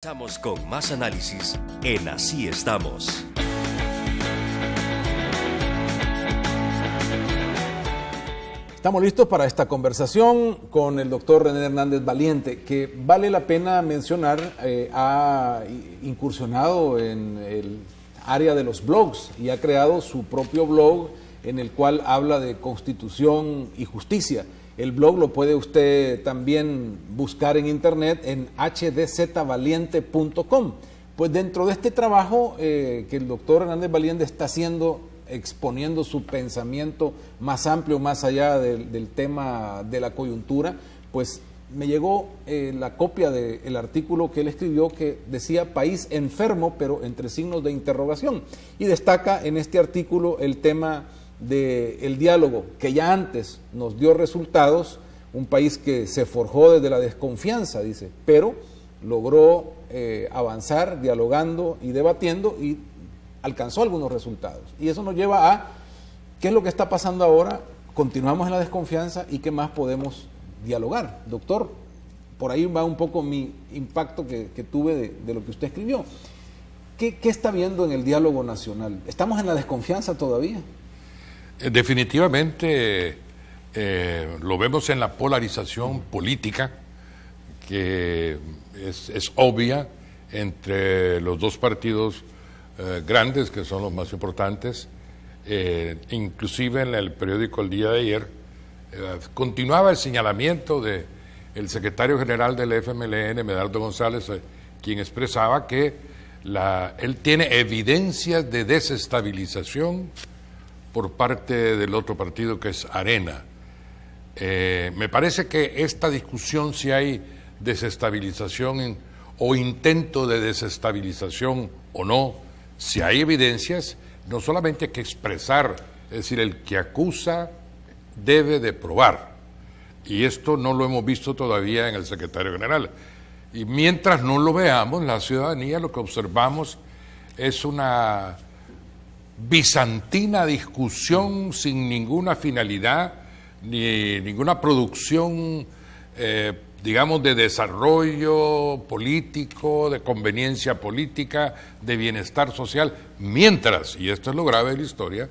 Estamos con más análisis en Así Estamos. Estamos listos para esta conversación con el doctor René Hernández Valiente, que vale la pena mencionar, ha incursionado en el área de los blogs y ha creado su propio blog en el cual habla de constitución y justicia. El blog lo puede usted también buscar en internet en hdzvaliente.com. Pues dentro de este trabajo que el doctor Hernández Valiente está haciendo, exponiendo su pensamiento más amplio, más allá del tema de la coyuntura, pues me llegó la copia del artículo que él escribió que decía país enfermo, pero entre signos de interrogación. Y destaca en este artículo el tema del diálogo, que ya antes nos dio resultados, un país que se forjó desde la desconfianza, dice, pero logró avanzar dialogando y debatiendo y alcanzó algunos resultados. Y eso nos lleva a qué es lo que está pasando ahora, continuamos en la desconfianza y qué más podemos dialogar. Doctor, por ahí va un poco mi impacto que tuve de lo que usted escribió. ¿Qué está viendo en el diálogo nacional? ¿Estamos en la desconfianza todavía? Definitivamente lo vemos en la polarización política que es obvia entre los dos partidos grandes que son los más importantes. Inclusive en el periódico El Día de ayer continuaba el señalamiento del secretario general del FMLN, Medardo González, quien expresaba que él tiene evidencias de desestabilización por parte del otro partido que es Arena. Me parece que esta discusión, si hay desestabilización o intento de desestabilización o no, si hay evidencias, no solamente hay que expresar, es decir, el que acusa debe de probar. Y esto no lo hemos visto todavía en el secretario general. Y mientras no lo veamos, la ciudadanía lo que observamos es una bizantina discusión sin ninguna finalidad ni ninguna producción, digamos, de desarrollo político, de conveniencia política, de bienestar social, mientras, y esto es lo grave de la historia,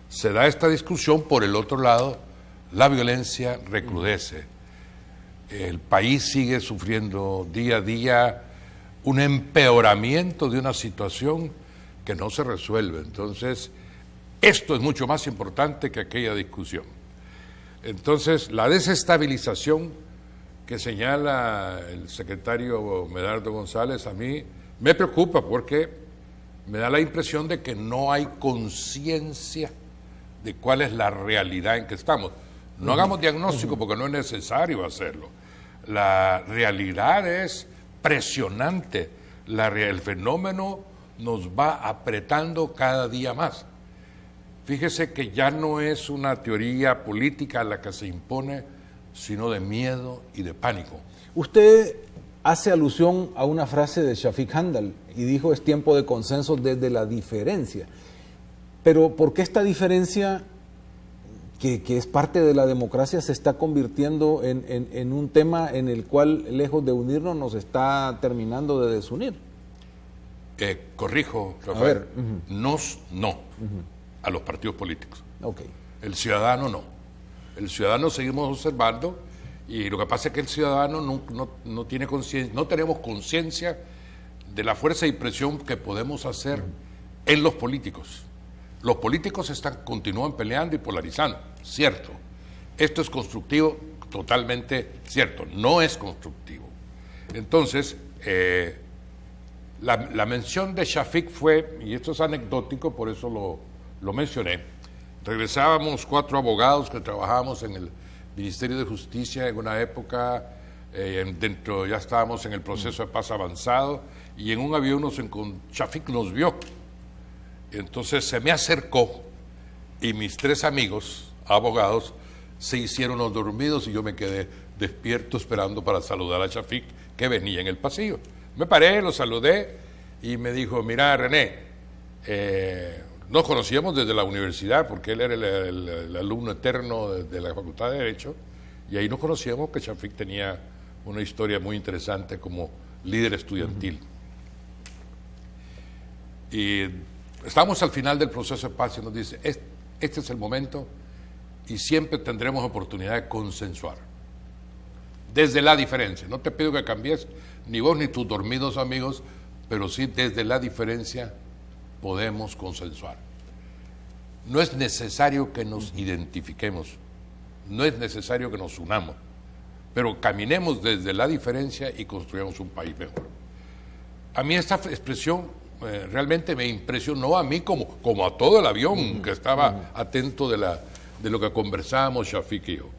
se da esta discusión, por el otro lado, la violencia recrudece. El país sigue sufriendo día a día un empeoramiento de una situación que no se resuelve. Entonces, esto es mucho más importante que aquella discusión. Entonces, la desestabilización que señala el secretario Medardo González a mí me preocupa porque me da la impresión de que no hay conciencia de cuál es la realidad en que estamos. No hagamos diagnóstico porque no es necesario hacerlo. La realidad es presionante. El fenómeno nos va apretando cada día más. Fíjese que ya no es una teoría política la que se impone, sino de miedo y de pánico. Usted hace alusión a una frase de Shafiq Handal y dijo: es tiempo de consenso desde la diferencia. Pero ¿por qué esta diferencia, que es parte de la democracia, se está convirtiendo en un tema en el cual, lejos de unirnos, nos está terminando de desunir? Corrijo, Rafael, no a los partidos políticos. Okay. El ciudadano no. El ciudadano seguimos observando y lo que pasa es que el ciudadano no tiene conciencia, no tenemos conciencia de la fuerza y presión que podemos hacer en los políticos. Los políticos continúan peleando y polarizando, cierto. Esto es constructivo, totalmente cierto. No es constructivo. Entonces, la mención de Shafiq fue, y esto es anecdótico, por eso lo mencioné. Regresábamos 4 abogados que trabajábamos en el Ministerio de Justicia en una época, ya estábamos en el proceso de paz avanzado, y en un avión Shafiq nos vio. Entonces se me acercó y mis 3 amigos, abogados, se hicieron los dormidos y yo me quedé despierto esperando para saludar a Shafiq, que venía en el pasillo. Me paré, lo saludé y me dijo: mira, René, nos conocíamos desde la universidad porque él era el alumno eterno de la Facultad de Derecho, y ahí nos conocíamos, que Shafiq tenía una historia muy interesante como líder estudiantil. Y estamos al final del proceso de paz y nos dice, este es el momento y siempre tendremos oportunidad de consensuar. Desde la diferencia. No te pido que cambies ni vos ni tus dormidos amigos, pero sí desde la diferencia podemos consensuar. No es necesario que nos identifiquemos, no es necesario que nos unamos, pero caminemos desde la diferencia y construyamos un país mejor. A mí esta expresión realmente me impresionó a mí como a todo el avión que estaba atento de lo que conversábamos Shafik y yo.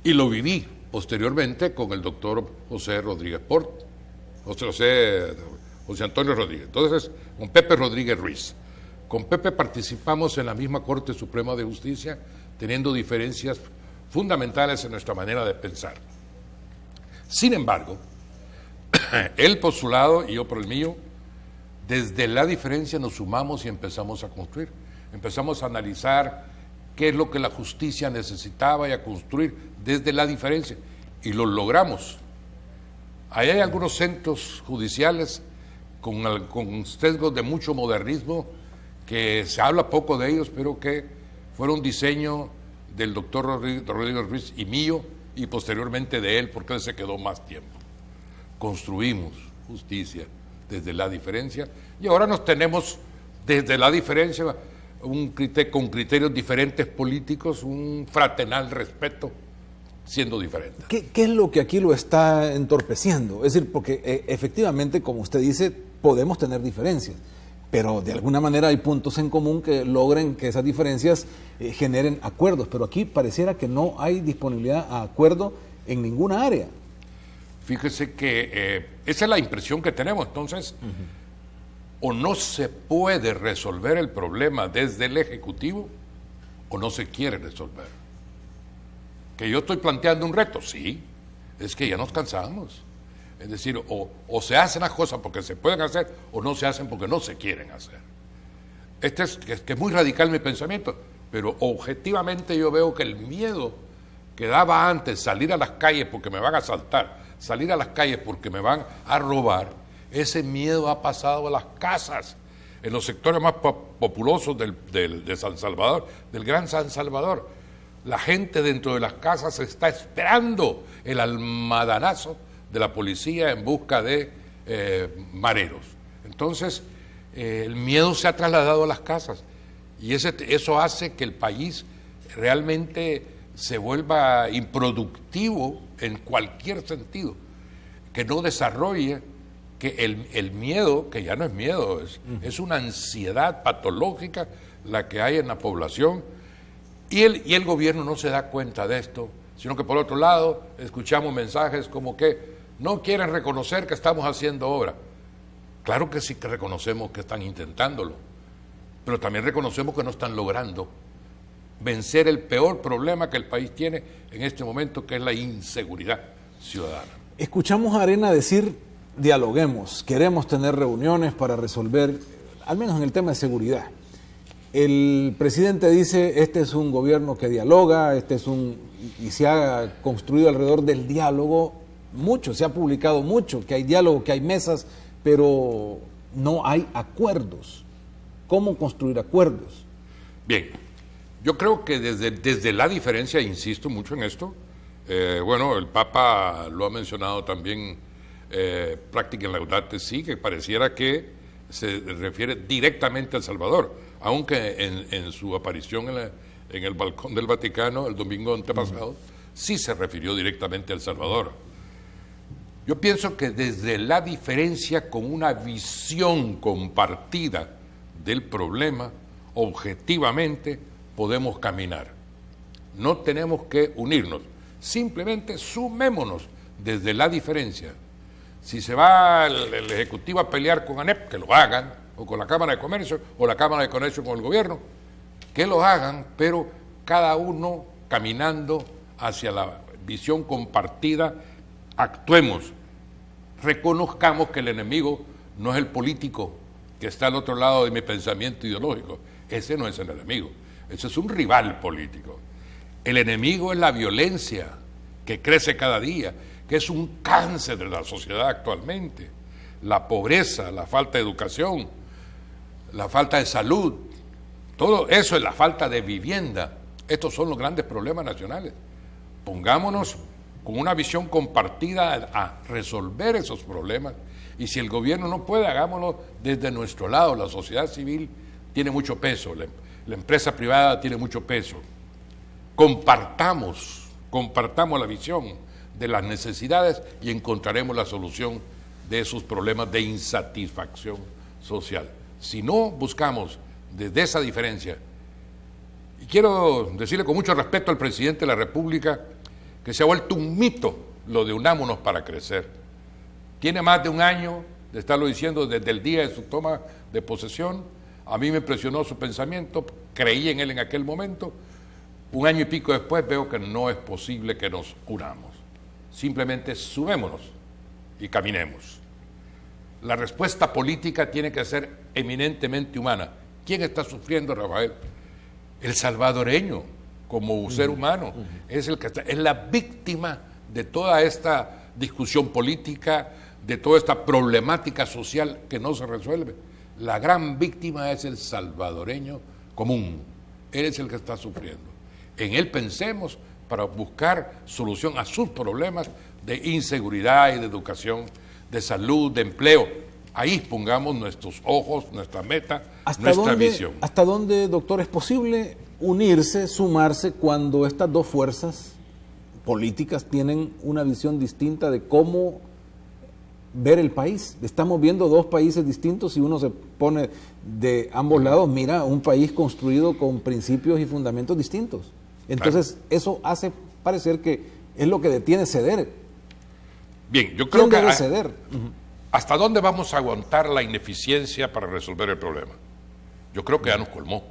Y lo viví posteriormente con el doctor José Rodríguez Port, José Antonio Rodríguez. Entonces, con Pepe Rodríguez Ruiz. Con Pepe participamos en la misma Corte Suprema de Justicia, teniendo diferencias fundamentales en nuestra manera de pensar. Sin embargo, él por su lado y yo por el mío, desde la diferencia nos sumamos y empezamos a construir. Empezamos a analizar qué es lo que la justicia necesitaba y a construir desde la diferencia. Y lo logramos. Ahí hay algunos centros judiciales con sesgos de mucho modernismo, que se habla poco de ellos, pero que fueron diseño del doctor Rodríguez Ruiz y mío, y posteriormente de él, porque él se quedó más tiempo. Construimos justicia desde la diferencia, y ahora nos tenemos desde la diferencia con criterios diferentes políticos, un fraternal respeto, siendo diferente. ¿Qué es lo que aquí lo está entorpeciendo? Es decir, porque efectivamente, como usted dice, podemos tener diferencias, pero de alguna manera hay puntos en común que logren que esas diferencias generen acuerdos, pero aquí pareciera que no hay disponibilidad a acuerdo en ninguna área. Fíjese que esa es la impresión que tenemos. Entonces, o no se puede resolver el problema desde el Ejecutivo, o no se quiere resolver. Que yo estoy planteando un reto, sí, es que ya nos cansamos. Es decir, o se hacen las cosas porque se pueden hacer, o no se hacen porque no se quieren hacer. Que es muy radical mi pensamiento, pero objetivamente yo veo que el miedo que daba antes salir a las calles porque me van a asaltar, salir a las calles porque me van a robar, ese miedo ha pasado a las casas, en los sectores más populosos de San Salvador, del Gran San Salvador. La gente dentro de las casas está esperando el almadanazo de la policía en busca de mareros. Entonces, el miedo se ha trasladado a las casas y eso hace que el país realmente se vuelva improductivo en cualquier sentido, que no desarrolle, que el miedo, que ya no es miedo, es una ansiedad patológica la que hay en la población, y el gobierno no se da cuenta de esto, sino que por otro lado escuchamos mensajes como que no quieren reconocer que estamos haciendo obra. Claro que sí que reconocemos que están intentándolo, pero también reconocemos que no están logrando vencer el peor problema que el país tiene en este momento, que es la inseguridad ciudadana. Escuchamos a Arena decir, dialoguemos, queremos tener reuniones para resolver, al menos en el tema de seguridad. El presidente dice, este es un gobierno que dialoga, y se ha construido alrededor del diálogo mucho, se ha publicado mucho, que hay diálogo, que hay mesas, pero no hay acuerdos. ¿Cómo construir acuerdos? Bien, yo creo que desde la diferencia, insisto mucho en esto, bueno, el Papa lo ha mencionado también, Práctica in Laudate Si, que pareciera que se refiere directamente a El Salvador, aunque en su aparición en el balcón del Vaticano el domingo antepasado, sí se refirió directamente a El Salvador. Yo pienso que desde la diferencia, con una visión compartida del problema, objetivamente podemos caminar. No tenemos que unirnos, simplemente sumémonos desde la diferencia. Si se va el Ejecutivo a pelear con ANEP, que lo hagan, o con la Cámara de Comercio, o la Cámara de Comercio con el gobierno, que lo hagan, pero cada uno caminando hacia la visión compartida. Actuemos, reconozcamos que el enemigo no es el político que está al otro lado de mi pensamiento ideológico. Ese no es el enemigo, ese es un rival político. El enemigo es la violencia que crece cada día, que es un cáncer de la sociedad actualmente, la pobreza, la falta de educación, la falta de salud, todo eso es la falta de vivienda. Estos son los grandes problemas nacionales. Pongámonos con una visión compartida a resolver esos problemas. Y si el gobierno no puede, hagámoslo desde nuestro lado. La sociedad civil tiene mucho peso, la empresa privada tiene mucho peso. Compartamos la visión de las necesidades y encontraremos la solución de esos problemas de insatisfacción social. Si no buscamos desde esa diferencia, y quiero decirle con mucho respeto al presidente de la República que se ha vuelto un mito lo de unámonos para crecer. Tiene más de un año de estarlo diciendo desde el día de su toma de posesión. A mí me impresionó su pensamiento, creí en él en aquel momento. Un año y pico después veo que no es posible que nos unamos. Simplemente sumémonos y caminemos. La respuesta política tiene que ser eminentemente humana. ¿Quién está sufriendo, Rafael? El salvadoreño, como ser humano, es el que es la víctima de toda esta discusión política, de toda esta problemática social que no se resuelve. La gran víctima es el salvadoreño común. Él es el que está sufriendo. En él pensemos para buscar solución a sus problemas de inseguridad y de educación, de salud, de empleo. Ahí pongamos nuestros ojos, nuestra meta, nuestra visión. ¿Hasta dónde, doctor, es posible unirse, sumarse cuando estas dos fuerzas políticas tienen una visión distinta de cómo ver el país? Estamos viendo dos países distintos y uno se pone de ambos lados, mira, un país construido con principios y fundamentos distintos. Entonces, claro, eso hace parecer que es lo que detiene ceder. Bien, yo creo que debe ceder. ¿Hasta dónde vamos a aguantar la ineficiencia para resolver el problema? Yo creo que ya nos colmó.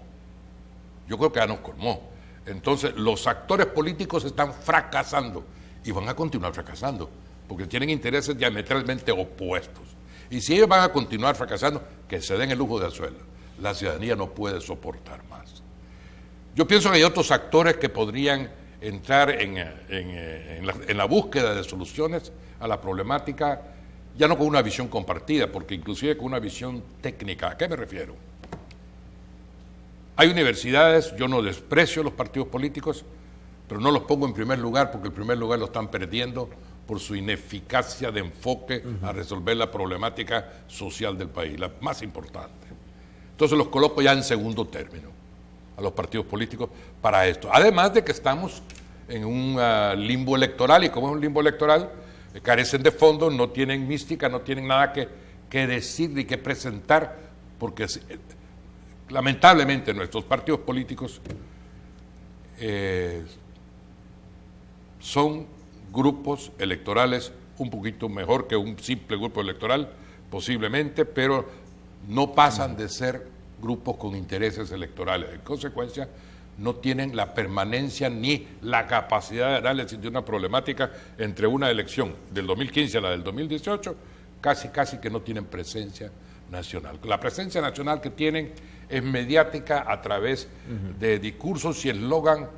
Entonces, los actores políticos están fracasando y van a continuar fracasando porque tienen intereses diametralmente opuestos. Y si ellos van a continuar fracasando, que se den el lujo de hacerlo. La ciudadanía no puede soportar más. Yo pienso que hay otros actores que podrían entrar en la búsqueda de soluciones a la problemática, ya no con una visión compartida, porque inclusive con una visión técnica. ¿A qué me refiero? Hay universidades, yo no desprecio los partidos políticos, pero no los pongo en primer lugar porque el primer lugar lo están perdiendo por su ineficacia de enfoque a resolver la problemática social del país, la más importante. Entonces los coloco ya en segundo término a los partidos políticos para esto. Además de que estamos en un limbo electoral, y como es un limbo electoral, carecen de fondos, no tienen mística, no tienen nada que decir ni que presentar, porque lamentablemente nuestros partidos políticos son grupos electorales un poquito mejor que un simple grupo electoral, posiblemente, pero no pasan de ser grupos con intereses electorales. En consecuencia, no tienen la permanencia ni la capacidad de análisis de una problemática entre una elección del 2015 a la del 2018, casi que no tienen presencia nacional. La presencia nacional que tienen es mediática a través de discursos y eslogan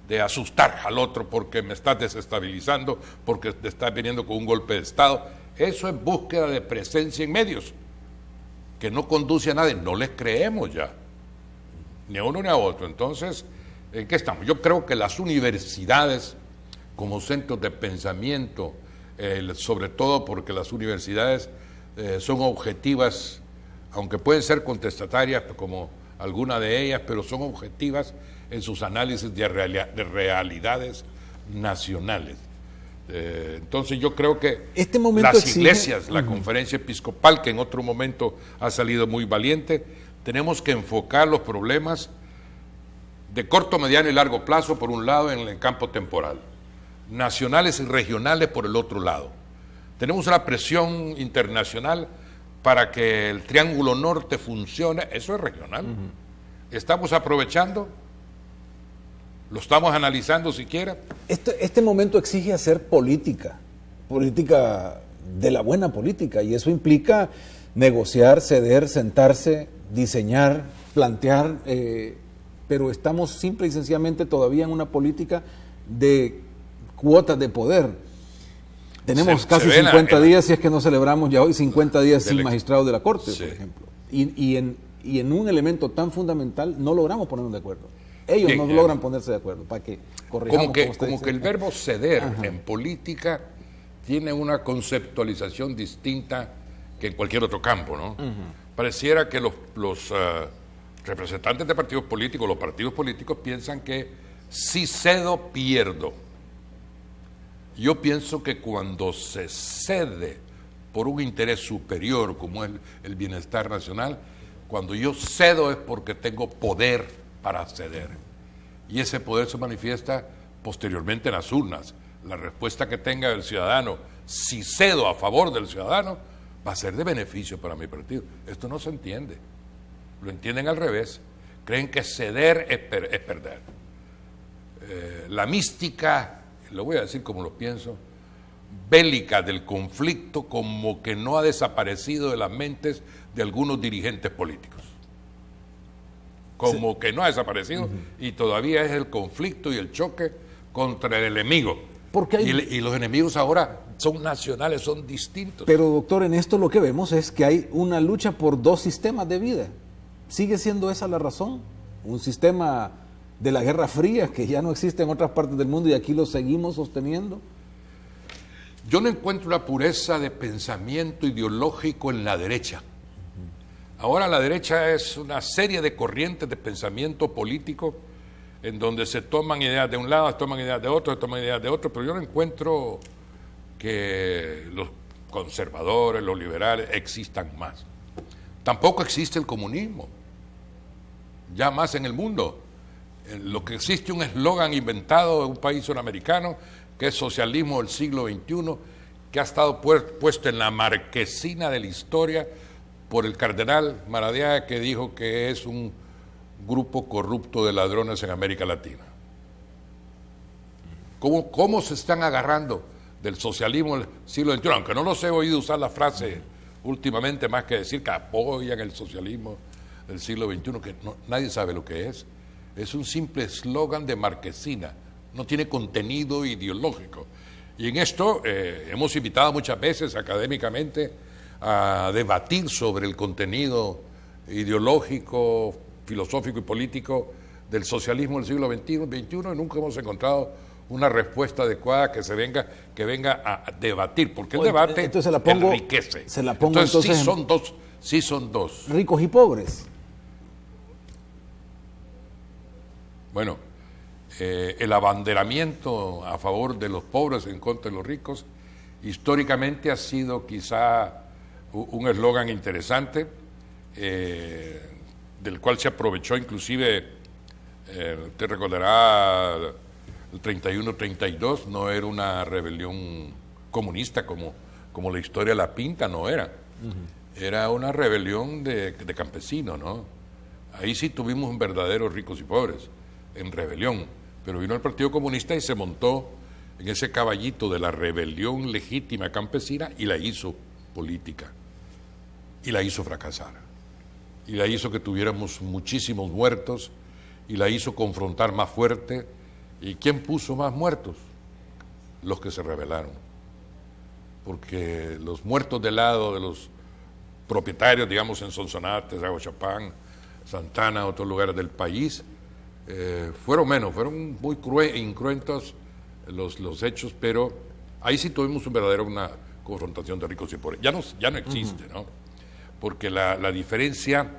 de asustar al otro porque me estás desestabilizando, porque te estás viniendo con un golpe de Estado. Eso es búsqueda de presencia en medios, que no conduce a nadie. No les creemos ya, ni a uno ni a otro. Entonces, ¿en qué estamos? Yo creo que las universidades como centros de pensamiento, sobre todo porque las universidades son objetivas, aunque pueden ser contestatarias como alguna de ellas, pero son objetivas en sus análisis de realidades nacionales. Entonces yo creo que las iglesias, la conferencia episcopal, que en otro momento ha salido muy valiente, tenemos que enfocar los problemas de corto, mediano y largo plazo por un lado en el campo temporal, nacionales y regionales por el otro lado. Tenemos una presión internacional para que el Triángulo Norte funcione, eso es regional. Estamos aprovechando, lo estamos analizando siquiera. Este momento exige hacer política de la buena política, y eso implica negociar, ceder, sentarse, diseñar, plantear, pero estamos simple y sencillamente todavía en una política de cuotas de poder. Tenemos casi 50 días, si es que no celebramos ya hoy 50 días sin magistrado de la Corte, por ejemplo. Y y en un elemento tan fundamental no logramos ponernos de acuerdo. Ellos Bien, no logran ponerse de acuerdo, para que corrijamos. Como que el verbo ceder en política tiene una conceptualización distinta que en cualquier otro campo, ¿no? Pareciera que los representantes de partidos políticos, los partidos políticos piensan que si cedo, pierdo. Yo pienso que cuando se cede por un interés superior, como es el bienestar nacional, cuando yo cedo es porque tengo poder para ceder. Y ese poder se manifiesta posteriormente en las urnas. La respuesta que tenga el ciudadano, si cedo a favor del ciudadano, va a ser de beneficio para mi partido. Esto no se entiende. Lo entienden al revés. Creen que ceder es perder. La mística, lo voy a decir como lo pienso, bélica del conflicto como que no ha desaparecido de las mentes de algunos dirigentes políticos. Como que no ha desaparecido y todavía es el conflicto y el choque contra el enemigo. Porque y los enemigos ahora son nacionales, son distintos. Pero doctor, en esto lo que vemos es que hay una lucha por dos sistemas de vida. ¿Sigue siendo esa la razón? Un sistema de la Guerra Fría que ya no existe en otras partes del mundo y aquí lo seguimos sosteniendo. Yo no encuentro la pureza de pensamiento ideológico en la derecha. Ahora la derecha es una serie de corrientes de pensamiento político en donde se toman ideas de un lado, se toman ideas de otro, se toman ideas de otro, pero yo no encuentro que los conservadores, los liberales existan más. Tampoco existe el comunismo, ya más en el mundo. Lo que existe un eslogan inventado en un país sudamericano, que es socialismo del siglo XXI, que ha estado puesto en la marquesina de la historia por el cardenal Maradiaga, que dijo que es un grupo corrupto de ladrones en América Latina. ¿Cómo se están agarrando del socialismo del siglo XXI? Aunque no los he oído usar la frase últimamente, más que decir que apoyan el socialismo del siglo XXI, que nadie sabe lo que es. Es un simple eslogan de marquesina, no tiene contenido ideológico. Y en esto hemos invitado muchas veces académicamente a debatir sobre el contenido ideológico, filosófico y político del socialismo del siglo XXI y nunca hemos encontrado una respuesta adecuada que venga a debatir, porque el debate enriquece. Se la pongo entonces sí son dos. Ricos y pobres. Bueno, el abanderamiento a favor de los pobres en contra de los ricos históricamente ha sido quizá un eslogan interesante, del cual se aprovechó inclusive, te recordará, el 31-32 no era una rebelión comunista como la historia la pinta, no era. Era una rebelión de campesinos, ¿no? Ahí sí tuvimos un verdadero ricos y pobres, en rebelión. Pero vino el Partido Comunista y se montó en ese caballito de la rebelión legítima campesina y la hizo política. Y la hizo fracasar. Y la hizo que tuviéramos muchísimos muertos y la hizo confrontar más fuerte. ¿Y quién puso más muertos? Los que se rebelaron. Porque los muertos del lado de los propietarios, digamos en Sonsonate, Aguachapán, Santana, otros lugares del país, fueron menos, fueron muy incruentos los hechos, pero ahí sí tuvimos una confrontación de ricos y pobres. Ya no existe, ¿no? Porque la diferencia,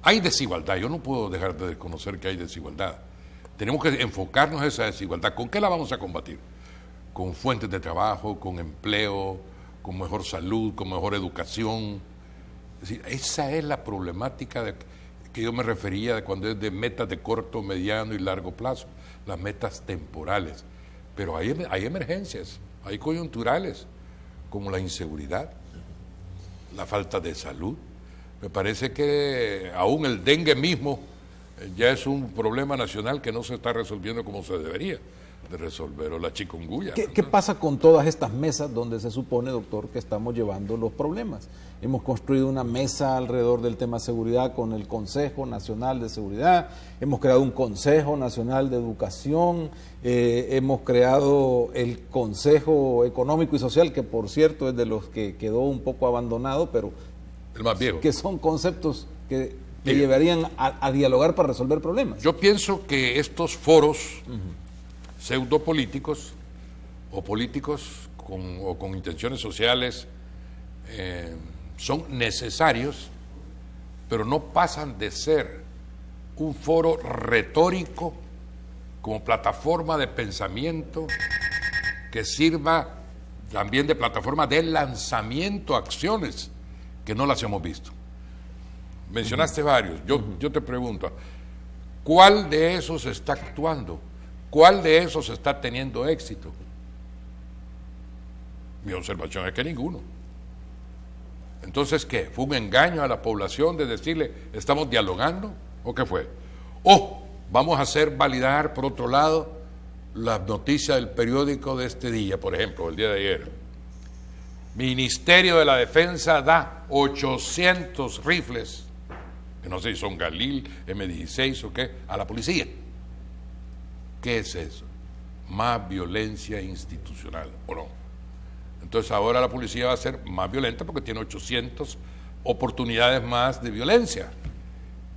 hay desigualdad, yo no puedo dejar de reconocer que hay desigualdad. Tenemos que enfocarnos en esa desigualdad. ¿Con qué la vamos a combatir? Con fuentes de trabajo, con empleo, con mejor salud, con mejor educación. Es decir, esa es la problemática que yo me refería cuando es de metas de corto, mediano y largo plazo, las metas temporales. Pero hay emergencias, hay coyunturales, como la inseguridad, la falta de salud. Me parece que aún el dengue mismo ya es un problema nacional que no se está resolviendo como se debería de resolver, o la chikungunya. ¿Qué pasa con todas estas mesas donde se supone, doctor, que estamos llevando los problemas? Hemos construido una mesa alrededor del tema seguridad con el Consejo Nacional de Seguridad, hemos creado un Consejo Nacional de Educación, hemos creado el Consejo Económico y Social, que por cierto es de los que quedó un poco abandonado, pero el más viejo, que son conceptos que que llevarían a dialogar para resolver problemas. Yo pienso que estos foros pseudopolíticos o políticos con intenciones sociales son necesarios, pero no pasan de ser un foro retórico como plataforma de pensamiento que sirva también de plataforma de lanzamiento a acciones que no las hemos visto. Mencionaste varios. Yo te pregunto, ¿cuál de esos está actuando? ¿Cuál de esos está teniendo éxito? Mi observación es que ninguno. Entonces, ¿qué? ¿Fue un engaño a la población de decirle, estamos dialogando? ¿O qué fue? O vamos a hacer validar, por otro lado, las noticias del periódico de este día, por ejemplo, el día de ayer. Ministerio de la Defensa da 800 rifles, que no sé si son Galil, M16 o qué, a la policía. ¿Qué es eso? Más violencia institucional, ¿o no? Entonces ahora la policía va a ser más violenta porque tiene 800 oportunidades más de violencia.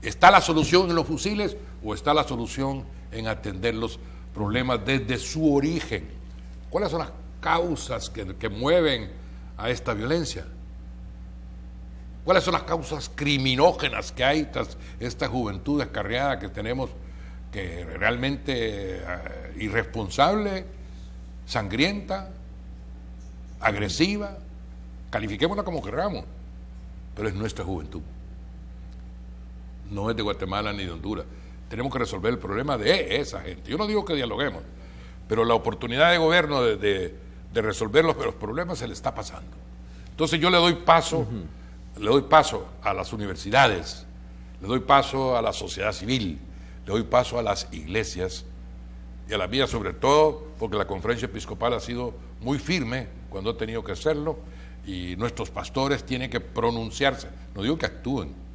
¿Está la solución en los fusiles o está la solución en atender los problemas desde su origen? ¿Cuáles son las causas que mueven a esta violencia? ¿Cuáles son las causas criminógenas que hay tras esta juventud descarriada que tenemos, que realmente irresponsable, sangrienta, agresiva? Califiquémosla como queramos, pero es nuestra juventud. No es de Guatemala ni de Honduras. Tenemos que resolver el problema de esa gente. Yo no digo que dialoguemos, pero la oportunidad de gobierno de resolver los problemas se le está pasando. Entonces yo le doy paso a las universidades, le doy paso a la sociedad civil, le doy paso a las iglesias y a la mía sobre todo, porque la conferencia episcopal ha sido muy firme cuando ha tenido que hacerlo y nuestros pastores tienen que pronunciarse. No digo que actúen,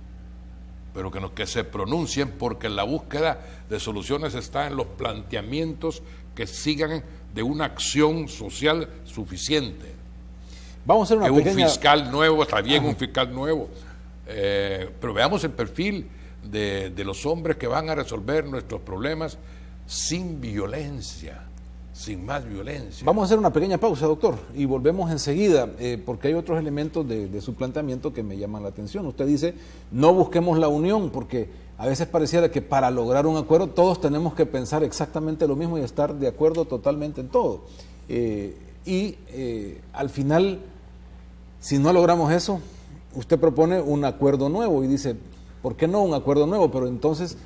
pero que se pronuncien, porque la búsqueda de soluciones está en los planteamientos que sigan de una acción social suficiente. Vamos a hacer una pequeña... Un fiscal nuevo, está bien. Un fiscal nuevo, pero veamos el perfil de los hombres que van a resolver nuestros problemas sin violencia, sin más violencia. Vamos a hacer una pequeña pausa, doctor, y volvemos enseguida, porque hay otros elementos de su planteamiento que me llaman la atención. Usted dice, no busquemos la unión, porque a veces pareciera que para lograr un acuerdo todos tenemos que pensar exactamente lo mismo y estar de acuerdo totalmente en todo. Al final, si no logramos eso, usted propone un acuerdo nuevo y dice, ¿por qué no un acuerdo nuevo? Pero entonces,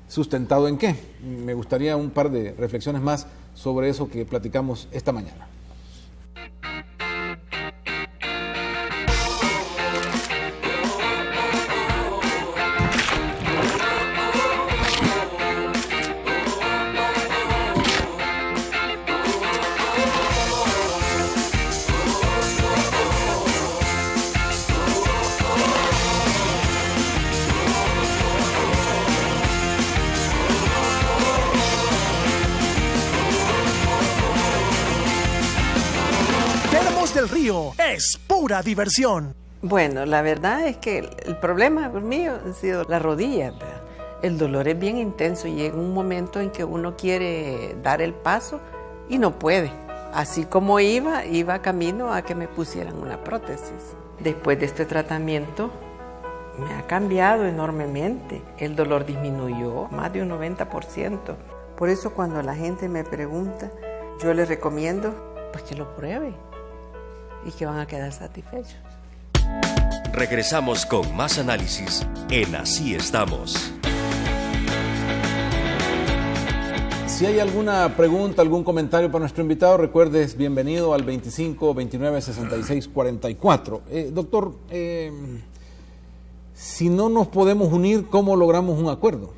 ¿sustentado en qué? Me gustaría un par de reflexiones más sobre eso que platicamos esta mañana. del Río es pura diversión. Bueno, la verdad es que el problema mío ha sido la rodilla, ¿verdad? El dolor es bien intenso y llega un momento en que uno quiere dar el paso y no puede. Así como iba camino a que me pusieran una prótesis. Después de este tratamiento me ha cambiado enormemente. El dolor disminuyó más de un 90%. Por eso cuando la gente me pregunta, yo les recomiendo pues que lo prueben y que van a quedar satisfechos. Regresamos con más análisis en Así Estamos. Si hay alguna pregunta, algún comentario para nuestro invitado, recuerde, es bienvenido al 25 29 66 44. Doctor, si no nos podemos unir, ¿cómo logramos un acuerdo?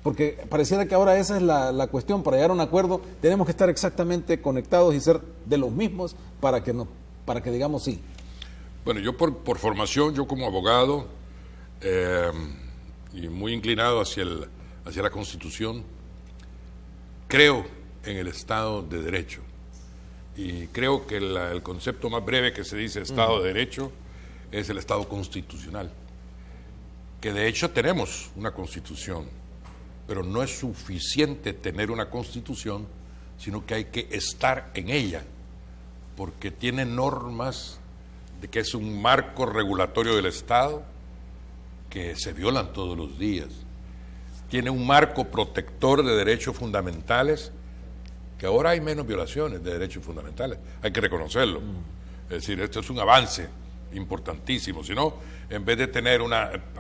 Porque pareciera que ahora esa es la cuestión. Para llegar a un acuerdo tenemos que estar exactamente conectados y ser de los mismos para que digamos sí. Bueno, yo por formación, yo como abogado y muy inclinado hacia la Constitución, creo en el Estado de Derecho. Y creo que el concepto más breve que se dice Estado de Derecho es el Estado constitucional, que de hecho tenemos una constitución, pero no es suficiente tener una constitución, sino que hay que estar en ella, porque tiene normas de que es un marco regulatorio del Estado que se violan todos los días. Tiene un marco protector de derechos fundamentales, que ahora hay menos violaciones de derechos fundamentales, hay que reconocerlo. Es decir, esto es un avance importantísimo. Si no, en vez de tener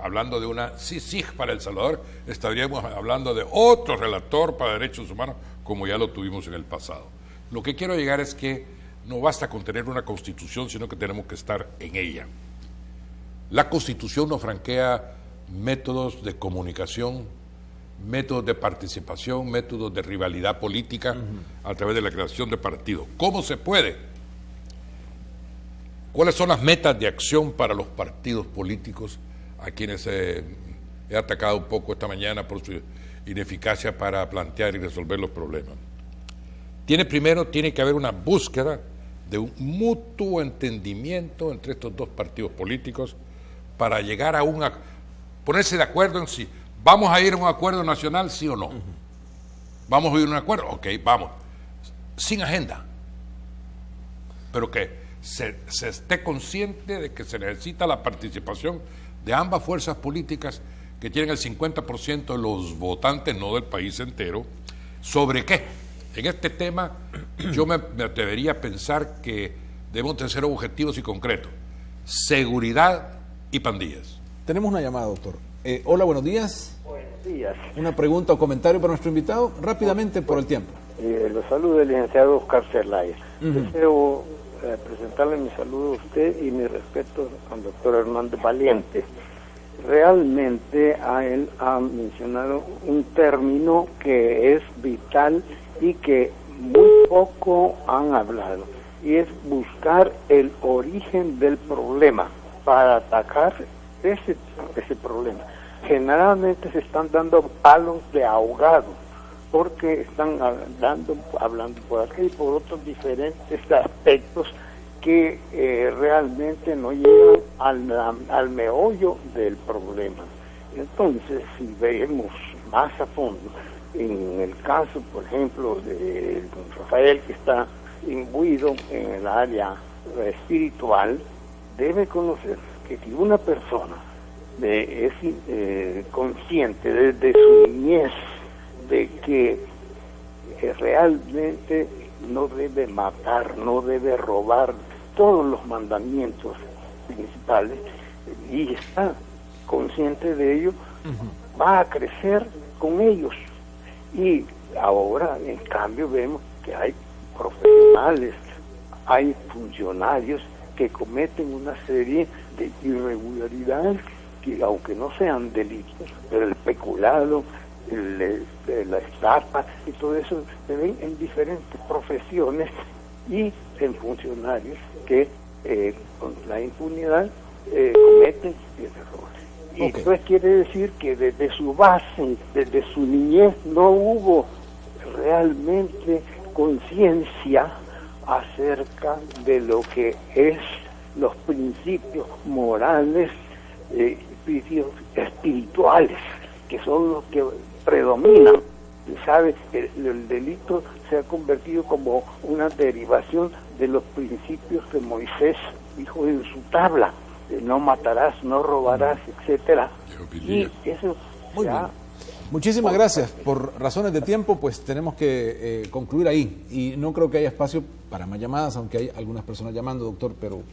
hablando de una CICIG para El Salvador, estaríamos hablando de otro relator para derechos humanos, como ya lo tuvimos en el pasado. Lo que quiero llegar es que no basta con tener una constitución, sino que tenemos que estar en ella. La constitución nos franquea métodos de comunicación, métodos de participación, métodos de rivalidad política a través de la creación de partidos. ¿Cómo se puede? ¿Cuáles son las metas de acción para los partidos políticos a quienes he atacado un poco esta mañana por su ineficacia para plantear y resolver los problemas? Primero tiene que haber una búsqueda de un mutuo entendimiento entre estos dos partidos políticos para llegar a ponerse de acuerdo en si vamos a ir a un acuerdo nacional, sí o no. ¿Vamos a ir a un acuerdo? Ok, vamos. Sin agenda. Pero que se esté consciente de que se necesita la participación de ambas fuerzas políticas que tienen el 50% de los votantes, no del país entero. ¿Sobre qué? En este tema yo me atrevería a pensar que debemos de ser objetivos y concretos. Seguridad y pandillas. Tenemos una llamada, doctor. Hola, buenos días. Buenos días. Una pregunta o comentario para nuestro invitado, rápidamente por el tiempo. Los saludos del licenciado Oscar Zelaya. Deseo presentarle mi saludo a usted y mi respeto al doctor Hernández Valiente. Realmente él ha mencionado un término que es vital y que muy poco han hablado, y es buscar el origen del problema para atacar ese problema. Generalmente se están dando palos de ahogado, porque están hablando por aquí y por otros diferentes aspectos que realmente no llegan al meollo del problema. Entonces, si vemos más a fondo, en el caso, por ejemplo, de don Rafael, que está imbuido en el área espiritual, debe conocer que si una persona es consciente desde su niñez de que realmente no debe matar, no debe robar, todos los mandamientos principales, y está consciente de ello, va a crecer con ellos. Y ahora, en cambio, vemos que hay profesionales, hay funcionarios que cometen una serie de irregularidades que, aunque no sean delitos, pero el peculado, la estafa y todo eso se ven en diferentes profesiones y en funcionarios que con la impunidad cometen errores. Y entonces quiere decir que desde su base, desde su niñez, no hubo realmente conciencia acerca de lo que es los principios morales, espirituales, que son los que predominan. ¿Sabe? El delito se ha convertido como una derivación de los principios que Moisés dijo en su tabla: no matarás, no robarás, etcétera. Y eso muy bien. Muchísimas gracias. Por razones de tiempo, pues tenemos que concluir ahí. Y no creo que haya espacio para más llamadas, aunque hay algunas personas llamando, doctor, pero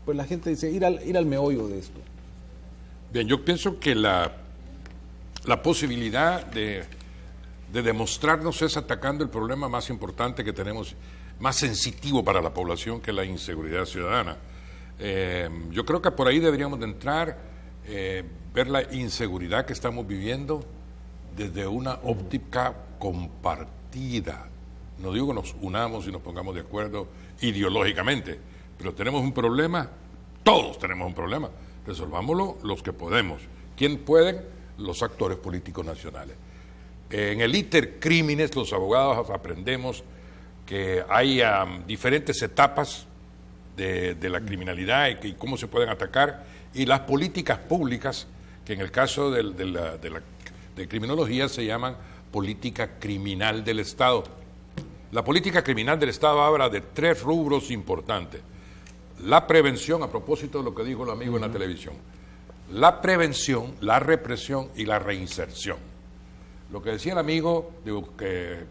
pues la gente dice ir al meollo de esto. Bien, yo pienso que la posibilidad de demostrarnos es atacando el problema más importante que tenemos, más sensitivo para la población, que es la inseguridad ciudadana. Yo creo que por ahí deberíamos de entrar, ver la inseguridad que estamos viviendo desde una óptica compartida. No digo que nos unamos y nos pongamos de acuerdo ideológicamente, pero tenemos un problema, todos tenemos un problema, resolvámoslo los que podemos. ¿Quién pueden? Los actores políticos nacionales. En el iter crímenes, los abogados aprendemos que hay diferentes etapas de la criminalidad y cómo se pueden atacar, y las políticas públicas que en el caso de criminología se llaman política criminal del Estado. La política criminal del Estado habla de 3 rubros importantes. La prevención, a propósito de lo que dijo el amigo en la televisión, la prevención, la represión y la reinserción. Lo que decía el amigo, digo, que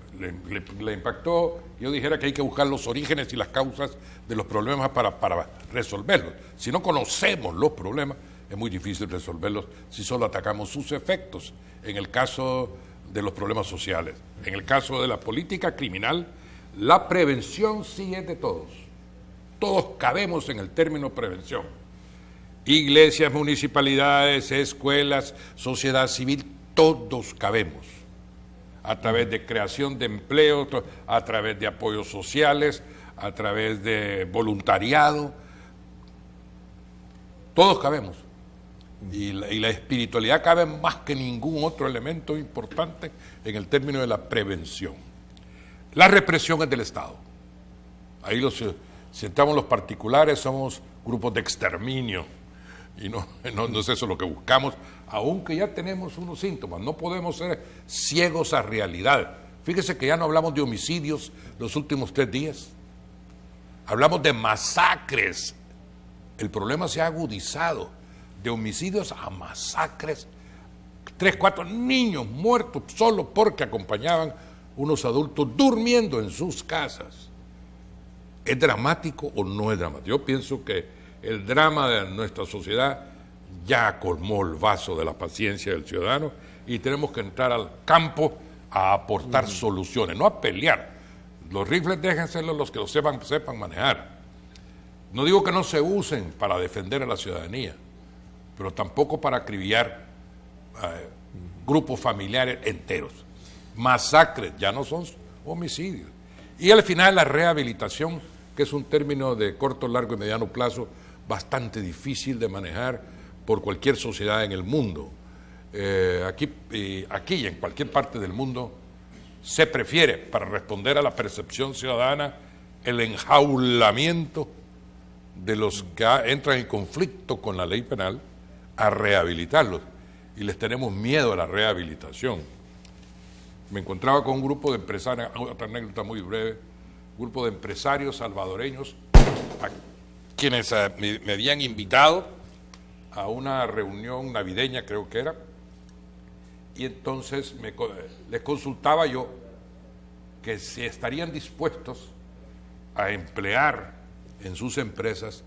le impactó, yo dijera que hay que buscar los orígenes y las causas de los problemas para resolverlos. Si no conocemos los problemas, es muy difícil resolverlos si solo atacamos sus efectos. En el caso de los problemas sociales, en el caso de la política criminal, la prevención sí es de todos. Todos cabemos en el término prevención. Iglesias, municipalidades, escuelas, sociedad civil, todos cabemos. A través de creación de empleo, a través de apoyos sociales, a través de voluntariado. Todos cabemos. Y la espiritualidad cabe más que ningún otro elemento importante en el término de la prevención. La represión es del Estado. Ahí si estamos los particulares, somos grupos de exterminio. Y no es eso lo que buscamos, aunque ya tenemos unos síntomas. No podemos ser ciegos a realidad. Fíjese que ya no hablamos de homicidios los últimos 3 días. Hablamos de masacres. El problema se ha agudizado. De homicidios a masacres. 3, 4 niños muertos solo porque acompañaban unos adultos durmiendo en sus casas. ¿Es dramático o no es dramático? Yo pienso que el drama de nuestra sociedad ya colmó el vaso de la paciencia del ciudadano y tenemos que entrar al campo a aportar soluciones, no a pelear. Los rifles déjenselos los que lo sepan manejar. No digo que no se usen para defender a la ciudadanía, pero tampoco para acribillar grupos familiares enteros. Masacres ya no son homicidios. Y al final la rehabilitación, que es un término de corto, largo y mediano plazo bastante difícil de manejar por cualquier sociedad en el mundo. Aquí y en cualquier parte del mundo se prefiere, para responder a la percepción ciudadana, el enjaulamiento de los que entran en conflicto con la ley penal, a rehabilitarlos. Y les tenemos miedo a la rehabilitación. Me encontraba con un grupo de empresarios, otra anécdota muy breve, un grupo de empresarios salvadoreños a quienes me habían invitado a una reunión navideña, creo que era, y entonces les consultaba yo que si estarían dispuestos a emplear en sus empresas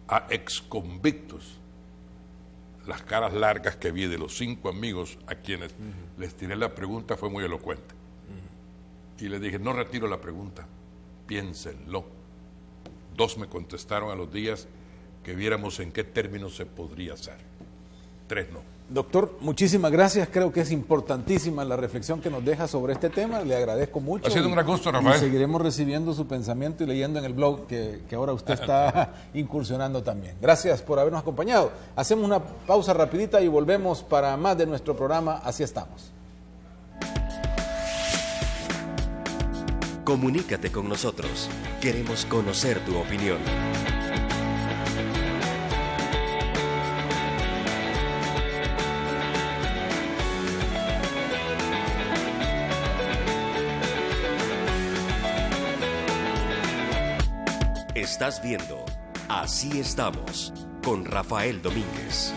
a exconvictos. Las caras largas que vi de los 5 amigos a quienes les tiré la pregunta fue muy elocuente. Y les dije, no retiro la pregunta, piénsenlo. 2 me contestaron a los días que viéramos en qué términos se podría hacer. 3 no. Doctor, muchísimas gracias. Creo que es importantísima la reflexión que nos deja sobre este tema. Le agradezco mucho. Ha sido un gran gusto, Rafael. Y seguiremos recibiendo su pensamiento y leyendo en el blog que ahora usted está incursionando también. Gracias por habernos acompañado. Hacemos una pausa rapidita y volvemos para más de nuestro programa Así Estamos. Comunícate con nosotros. Queremos conocer tu opinión. Estás viendo Así Estamos con Rafael Domínguez.